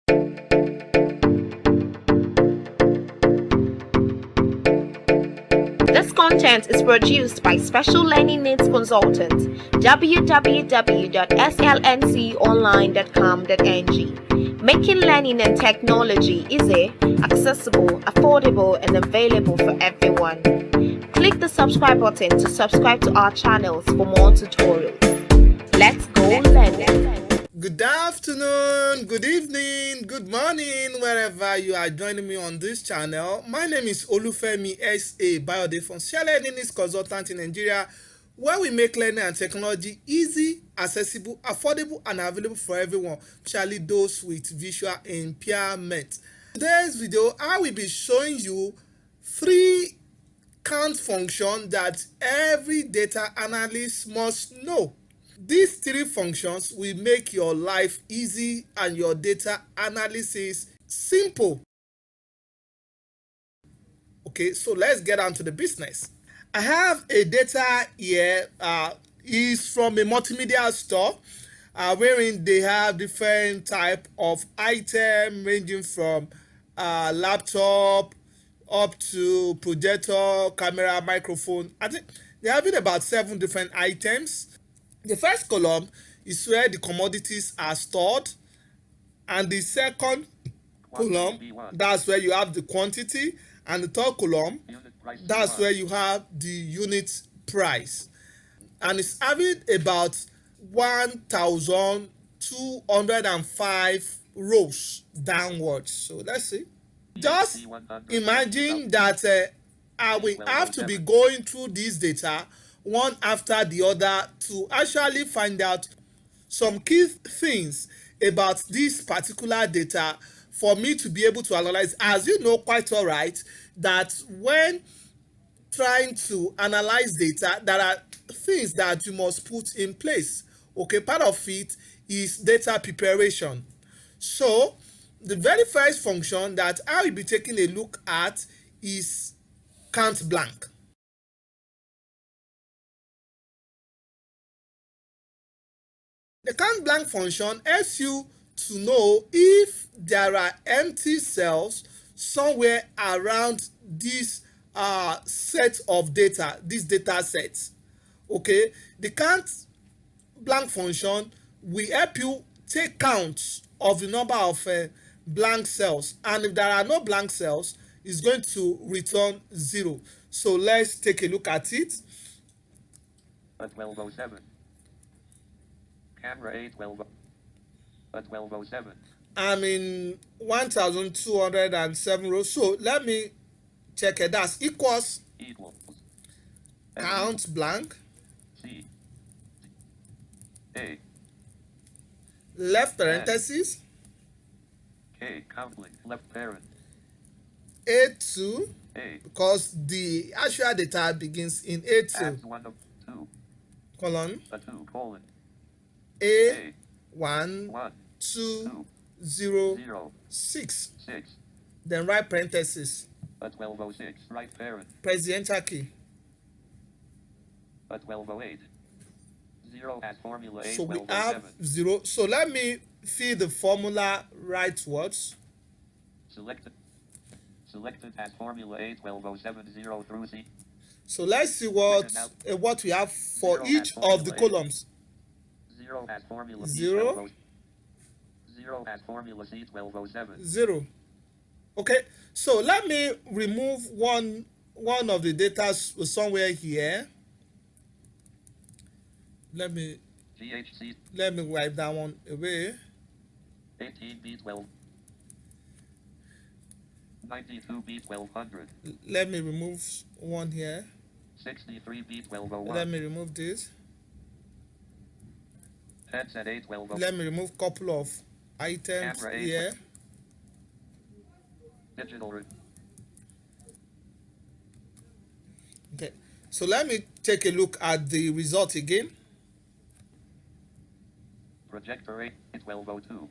This content is produced by Special Learning Needs Consultants, www.slnconline.com.ng, making learning and technology easy, accessible, affordable, and available for everyone. Click the subscribe button to subscribe to our channels for more tutorials. Let's go learning. Good afternoon, good evening, good morning, wherever you are joining me on this channel. My name is Olufemi S.A. Bayode from Special Learning Needs Consultant in Nigeria, where we make learning and technology easy, accessible, affordable, and available for everyone, especially those with visual impairment. In today's video, I will be showing you 3 count functions that every data analyst must know. These 3 functions will make your life easy and your data analysis simple. Okay, so let's get on to the business. I have a data here, is from a multimedia store, wherein they have different type of item ranging from laptop up to projector, camera, microphone. I think they're having about 7 different items. The first column is where the commodities are stored, and the second column, that's where you have the quantity, and the third column, that's where you have the unit price. And it's having about 1,205 rows downwards. So let's see. Just imagine that I will have to be going through this data one after the other to actually find out some key things about this particular data for me to be able to analyze. As you know quite all right, that when trying to analyze data, there are things that you must put in place. Okay, part of it is data preparation. So the very first function that I will be taking a look at is COUNTBLANK. The COUNTBLANK function helps you to know if there are empty cells somewhere around this set of data, this data set. Okay, the COUNTBLANK function will help you take count of the number of blank cells, and if there are no blank cells, it's going to return 0. So let's take a look at it. 1207. Camera 812. 1207. I'm in 1,207 rows. So let me check it. That's equals COUNTBLANK. C. A. Left parenthesis. K. COUNTBLANK. Left parent. A2. A. Because the actual data begins in A2. Adds 1 of 2. Colon. A 2 colon. A 1 1 2 2 0 0 6. 6. Then right parenthesis. A 1206. Right parent. Press the enter key. A 1208. 0 as formula A. So we have 0. So let me fill the formula rightwards. Selected as formula A. 1207 0 through C. So let's see what we have for each of the columns. 0 as formula B. 0 0 as formula C. 1207. 0. Okay, so let me remove one of the data somewhere here. Let me GHC wipe that one away. 18B12. 92B1200. Let me remove one here. 63B1201. Let me remove this. Headset A12. Let me remove couple of items Camera here. Digital root. Okay, so let me take a look at the result again. Projector A1202.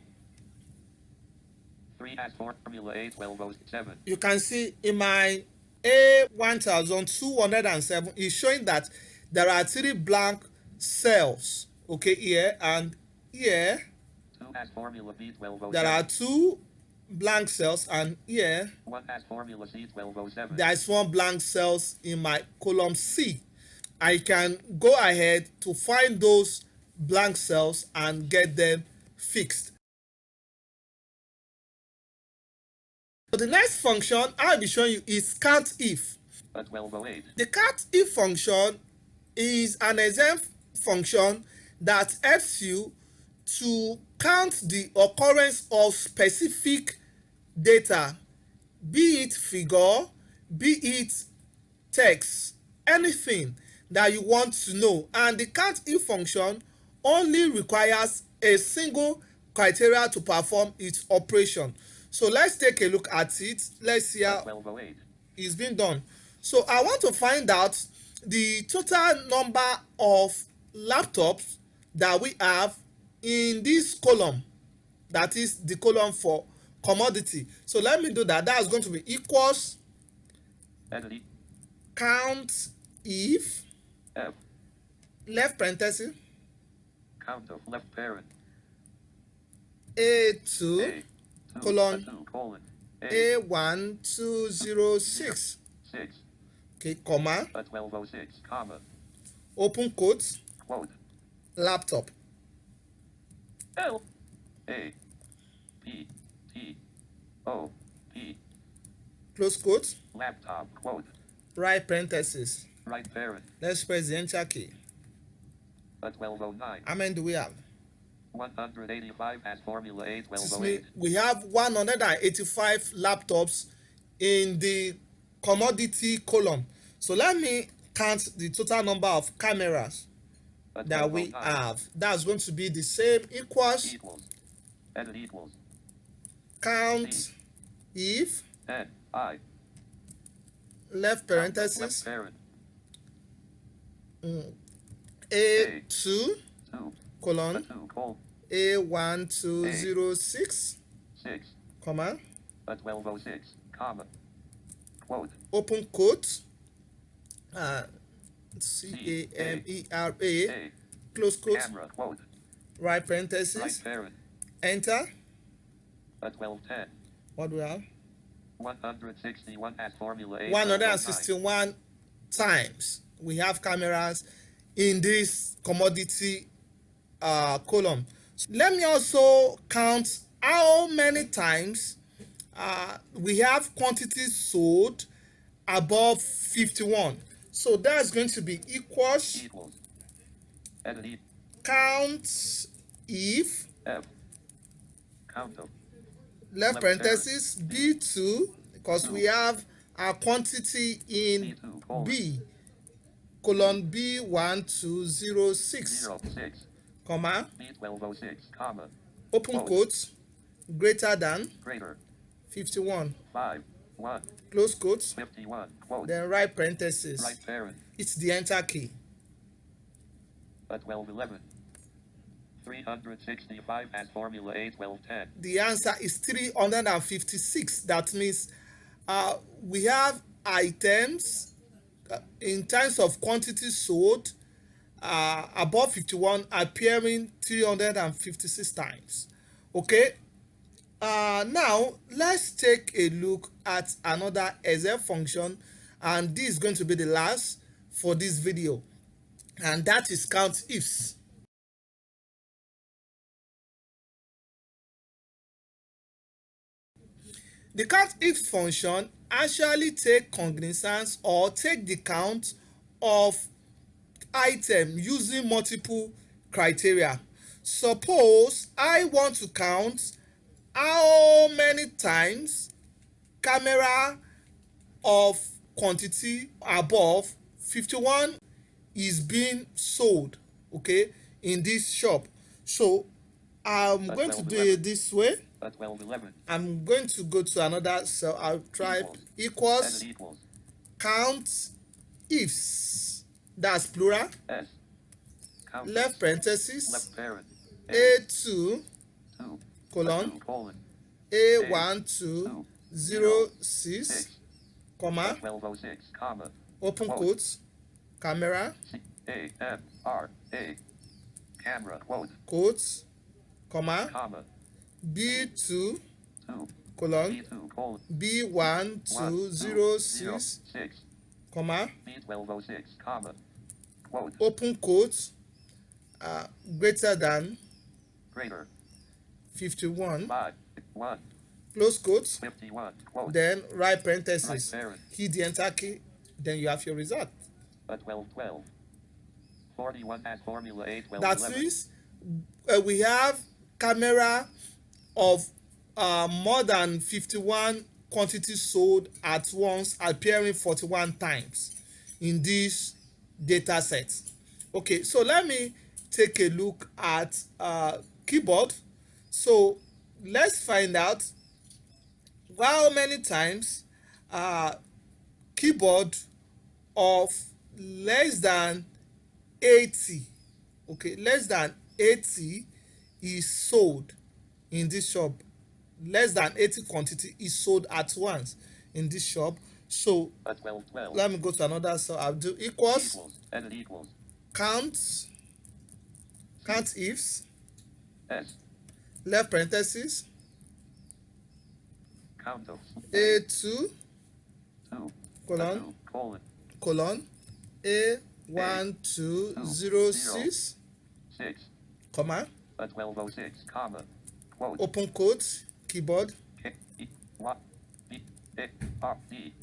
3 as formula A1207. You can see in my A1207 is showing that there are 3 blank cells, okay, here and here. 2 as formula B1207. There are 2 blank cells, and here One has formula C1207. there is one blank cells in my column C. I can go ahead to find those blank cells and get them fixed. So the next function I'll be showing you is COUNTIF. A 1208. The COUNTIF function is an exempt function that helps you to count the occurrence of specific data, be it figure, be it text, anything that you want to know. And the COUNTIF function only requires a single criteria to perform its operation. So let's take a look at it. Let's see how 1208. it's been done. So I want to find out the total number of laptops that we have in this column, that is the column for commodity. So let me do that. That's going to be equals Edit. count if F. left parenthesis Count of left parent. A2 A. 2. colon 2 colon. A1206. 6. Okay, comma, A 1206. Comma. open quotes, Quote. laptop, L. A. P. T. O. P. close quotes, Laptop. Quote. right parenthesis. Right parent. Let's press the enter key. A 1209. How many do we have? 185 has formula A This means 1208. we have 185 laptops in the commodity column. So let me count the total number of cameras A that we 1209. have. That's going to be the same equals Equals. Edit equals. count if N. I. left parenthesis Left parent. A2 2. colon 2 colon. A1206 6. comma A 1206. Comma. Quote. open quote CAMERA A. close quote Camera. Quote. right Right parenthesis parent. enter. A 1210. What do we have? 161 has formula A 161 times we have cameras in this commodity column. So let me also count how many times we have quantities sold above 51. So that's going to be equals equals. Edit count if F. Count of. left Left parenthesis B2, because we have a quantity in B2 colon. B colon B1206 0 6. comma B1206. Comma. open Quote. quotes greater than Greater. 51 5. 1. close quotes, 51. Quote. then right parenthesis. Right parent. It's the enter key. A 1211. 365 has formula A 1210. The answer is 356. That means we have items in terms of quantity sold above 51 appearing 356 times. Okay, now let's take a look at another exempt function, and this is going to be the last for this video, and that is COUNTIFS. The COUNTIF function actually take cognizance or take the count of item using multiple criteria. Suppose I want to count how many times camera of quantity above 51 is being sold, okay, in this shop. So I'm going to do it this way. A 1211. I'm going to go to another cell. I'll try equals Edit equals. count ifs, that's plural, S. Count. left parenthesis Left parent. A2 2. colon 2 colon. A1206 comma 1206. Comma. open Quote. quotes camera C. A. M. R. A. Camera. Quote. quotes comma Comma. B2 2. colon, B2 colon B1206, 6 comma, B1206, comma, quote, open quote, greater than greater, 51, 5, 1, close quote, 51, quote, then write right parenthesis, parent, hit the enter key, then you have your result. 12, 12, 41 has formula A, 12, That 11. means we have camera of more than 51 quantities sold at once appearing 41 times in this data set. Okay, so let me take a look at keyboard. So let's find out how many times keyboard of less than 80, okay, less than 80 is sold in this shop. Less than 80 quantity is sold at once in this shop. So 12, 12, let me go to another. So I'll do equals, edit equals, COUNTIFS, S, left parenthesis, COUNTIFS, A2, 2, colon, 2, colon, colon, A1206, 6, comma, 1206, comma, quote, open quote, keyboard, K, E, Y, B, A, R, D,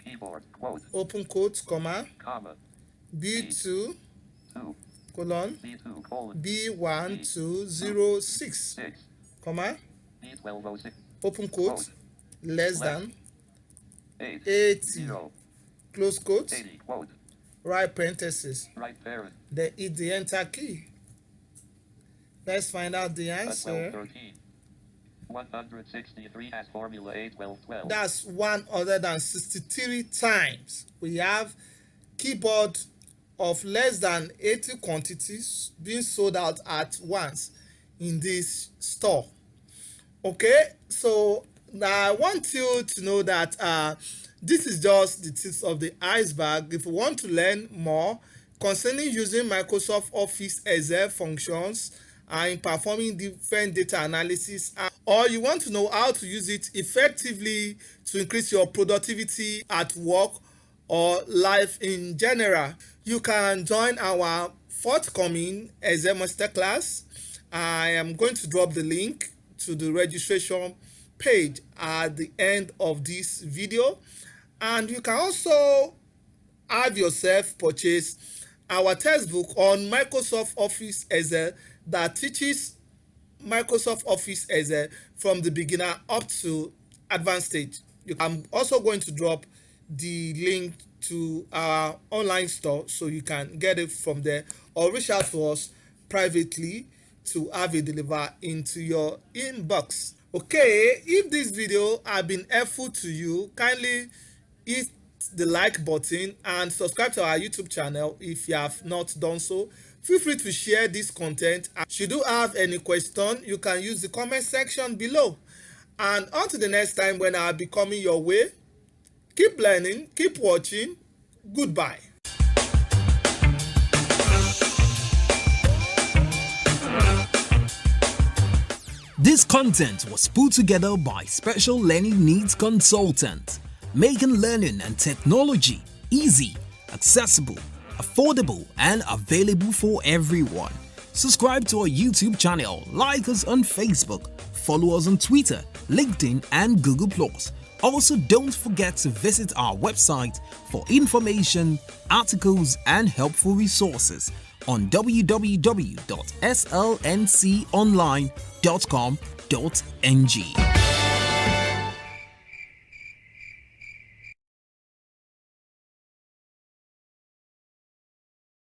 keyboard, quote, open quote, comma, comma, B2, 2, colon, B2, colon, B1206, 6, comma, B1206, open quote, less than 8, 80, 0, close quote, 80, quote, right parenthesis, right parent, then hit the enter key. Let's find out the 12, answer. 13, 163 has formula A, 12, 12. That's 163 times we have keyboard of less than 80 quantities being sold out at once in this store. Okay, so now I want you to know that this is just the tip of the iceberg. If you want to learn more concerning using Microsoft Office Excel functions in performing different data analysis, or you want to know how to use it effectively to increase your productivity at work or life in general, you can join our forthcoming Excel Masterclass. I am going to drop the link to the registration page at the end of this video, and you can also have yourself purchase our textbook on Microsoft Office Excel that teaches Microsoft Office Excel from the beginner up to advanced stage. I'm also going to drop the link to our online store so you can get it from there, or reach out to us privately to have it delivered into your inbox. Okay, if this video has been helpful to you, kindly hit the like button and subscribe to our YouTube channel if you have not done so. Feel free to share this content. Should you have any question, you can use the comment section below. And until the next time when I'll be coming your way, keep learning, keep watching. Goodbye. This content was put together by Special Learning Needs Consultant, making learning and technology easy, accessible, affordable, and available for everyone. Subscribe to our YouTube channel, like us on Facebook, follow us on Twitter, LinkedIn, and Google+. Also, don't forget to visit our website for information, articles, and helpful resources on www.slnconline.com.ng.